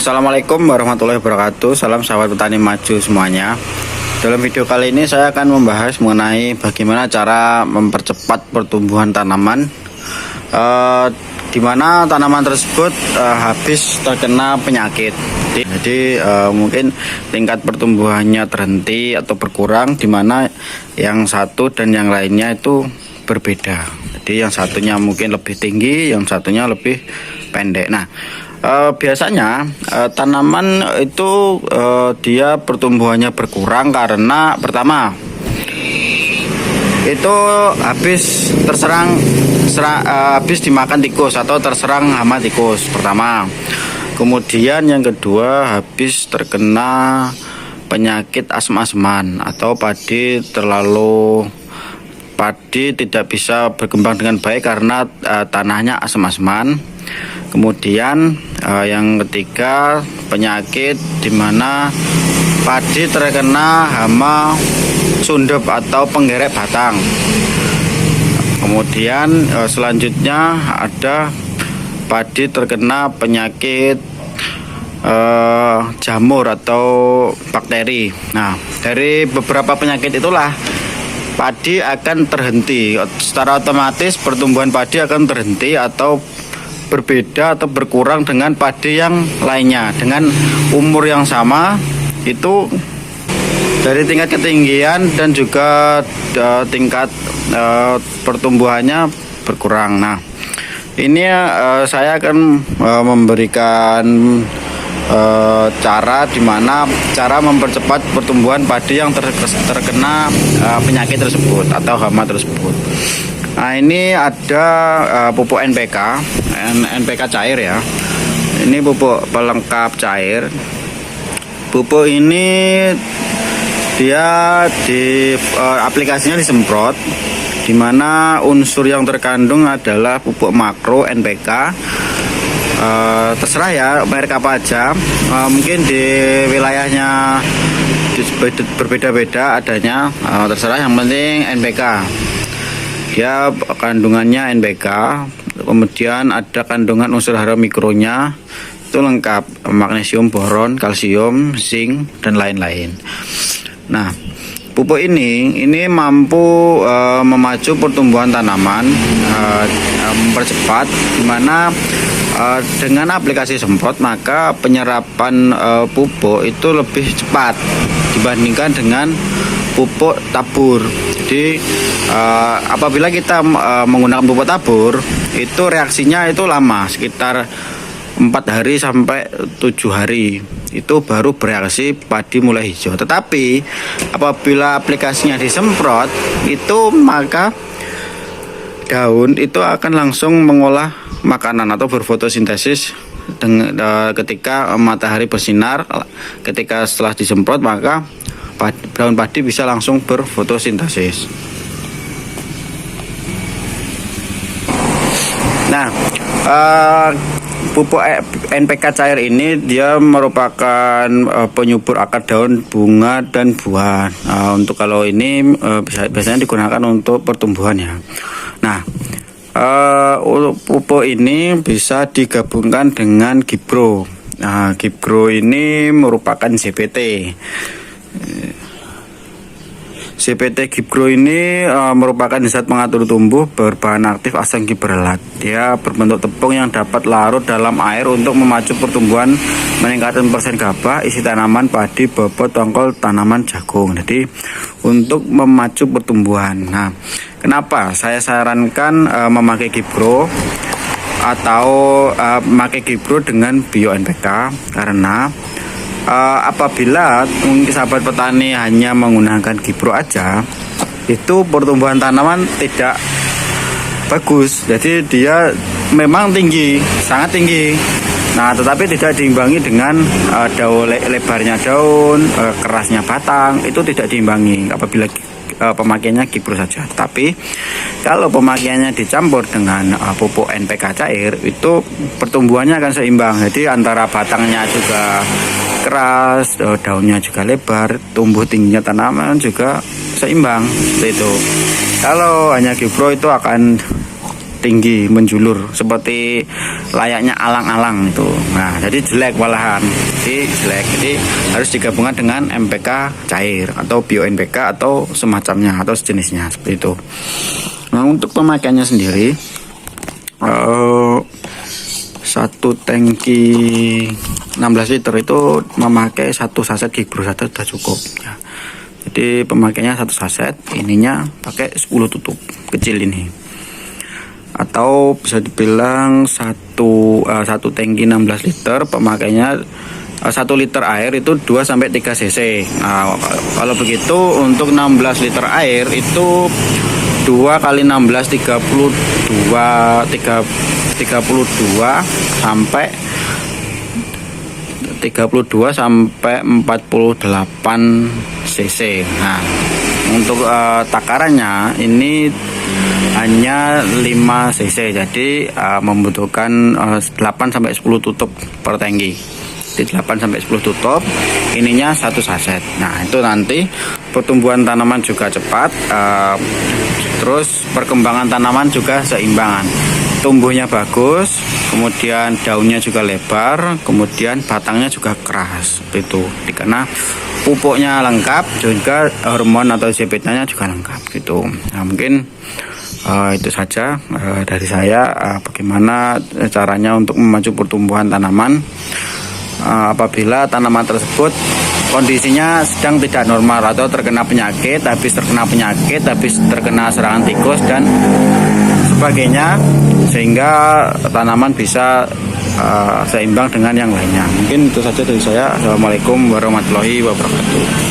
Assalamualaikum warahmatullahi wabarakatuh. Salam sahabat petani maju semuanya. Dalam video kali ini saya akan membahas mengenai bagaimana cara mempercepat pertumbuhan tanaman, di mana tanaman tersebut habis terkena penyakit. Jadi mungkin tingkat pertumbuhannya terhenti atau berkurang, di mana yang satu dan yang lainnya itu berbeda. Jadi yang satunya mungkin lebih tinggi, yang satunya lebih pendek. Nah, biasanya tanaman itu dia pertumbuhannya berkurang karena pertama itu habis habis dimakan tikus atau terserang hama tikus pertama. Kemudian yang kedua habis terkena penyakit asem-aseman atau padi tidak bisa berkembang dengan baik karena tanahnya asem-aseman. Kemudian yang ketiga penyakit di mana padi terkena hama sundep atau penggerek batang. Kemudian selanjutnya ada padi terkena penyakit jamur atau bakteri. Nah, dari beberapa penyakit itulah padi akan terhenti. Secara otomatis pertumbuhan padi akan terhenti atau berbeda atau berkurang dengan padi yang lainnya dengan umur yang sama. Itu dari tingkat ketinggian dan juga tingkat pertumbuhannya berkurang. Nah, ini saya akan memberikan cara mempercepat pertumbuhan padi yang terkena penyakit tersebut atau hama tersebut. Nah, ini ada pupuk NPK cair ya. Ini pupuk pelengkap cair. Pupuk ini dia aplikasinya disemprot, di mana unsur yang terkandung adalah pupuk makro NPK. Terserah ya merek apa aja, mungkin di wilayahnya berbeda-beda adanya, terserah, yang penting NPK. Dia kandungannya NPK, kemudian ada kandungan unsur hara mikronya itu lengkap, magnesium, boron, kalsium, zinc, dan lain-lain. Nah, pupuk ini mampu memacu pertumbuhan tanaman, mempercepat, dimana dengan aplikasi semprot maka penyerapan pupuk itu lebih cepat dibandingkan dengan pupuk tabur. Jadi apabila kita menggunakan pupuk tabur itu reaksinya itu lama, sekitar 4 hari sampai 7 hari itu baru bereaksi, padi mulai hijau. Tetapi apabila aplikasinya disemprot itu maka daun itu akan langsung mengolah makanan atau berfotosintesis ketika matahari bersinar. Ketika setelah disemprot maka daun padi bisa langsung berfotosintesis. Nah, pupuk NPK cair ini dia merupakan penyubur akar daun, bunga, dan buah. Untuk kalau ini biasanya digunakan untuk pertumbuhan ya. Nah, pupuk ini bisa digabungkan dengan Gibro. Nah, Gibro ini merupakan CPT. CPT Gibro ini merupakan zat pengatur tumbuh berbahan aktif asam gibberellat. Dia berbentuk tepung yang dapat larut dalam air untuk memacu pertumbuhan, meningkatkan persen gabah, isi tanaman padi, bobot, tongkol, tanaman jagung. Jadi untuk memacu pertumbuhan. Nah, kenapa saya sarankan memakai Gibro atau memakai Gibro dengan Bio NPK? Karena apabila mungkin sahabat petani hanya menggunakan Gibro aja, itu pertumbuhan tanaman tidak bagus. Jadi dia memang tinggi, sangat tinggi. Nah, tetapi tidak diimbangi dengan lebarnya daun, kerasnya batang, itu tidak diimbangi apabila pemakaiannya Gibro saja. Tapi kalau pemakaiannya dicampur dengan pupuk NPK cair, itu pertumbuhannya akan seimbang. Jadi antara batangnya juga keras, daunnya juga lebar, tumbuh tingginya tanaman juga seimbang seperti itu. Kalau hanya Gibro itu akan tinggi menjulur seperti layaknya alang-alang itu. Nah, jadi jelek malahan. Jadi harus digabungkan dengan MPK cair atau bio NPK atau semacamnya atau sejenisnya seperti itu. Nah, untuk pemakaiannya sendiri satu tangki 16 liter itu memakai satu saset Gigro saja sudah cukup ya. Jadi pemakaiannya satu saset, ininya pakai 10 tutup kecil ini, atau bisa dibilang satu tangki 16 liter pemakaiannya 1 liter air itu 2 sampai 3 cc. Nah, kalau begitu untuk 16 liter air itu 2 kali 16 32 sampai 48 cc. Nah, untuk takarannya ini hanya 5 cc, jadi membutuhkan 8 sampai 10 tutup per tangki. Di 8 sampai 10 tutup, ininya satu saset. Nah, itu nanti pertumbuhan tanaman juga cepat, terus perkembangan tanaman juga seimbangan. Tumbuhnya bagus, kemudian daunnya juga lebar, kemudian batangnya juga keras. Itu karena pupuknya lengkap, juga hormon atau CPT-nya juga lengkap gitu. Nah, mungkin itu saja dari saya, bagaimana caranya untuk memacu pertumbuhan tanaman apabila tanaman tersebut kondisinya sedang tidak normal atau terkena penyakit, habis terkena serangan tikus dan sebagainya, sehingga tanaman bisa seimbang dengan yang lainnya. Mungkin itu saja dari saya. Assalamualaikum warahmatullahi wabarakatuh.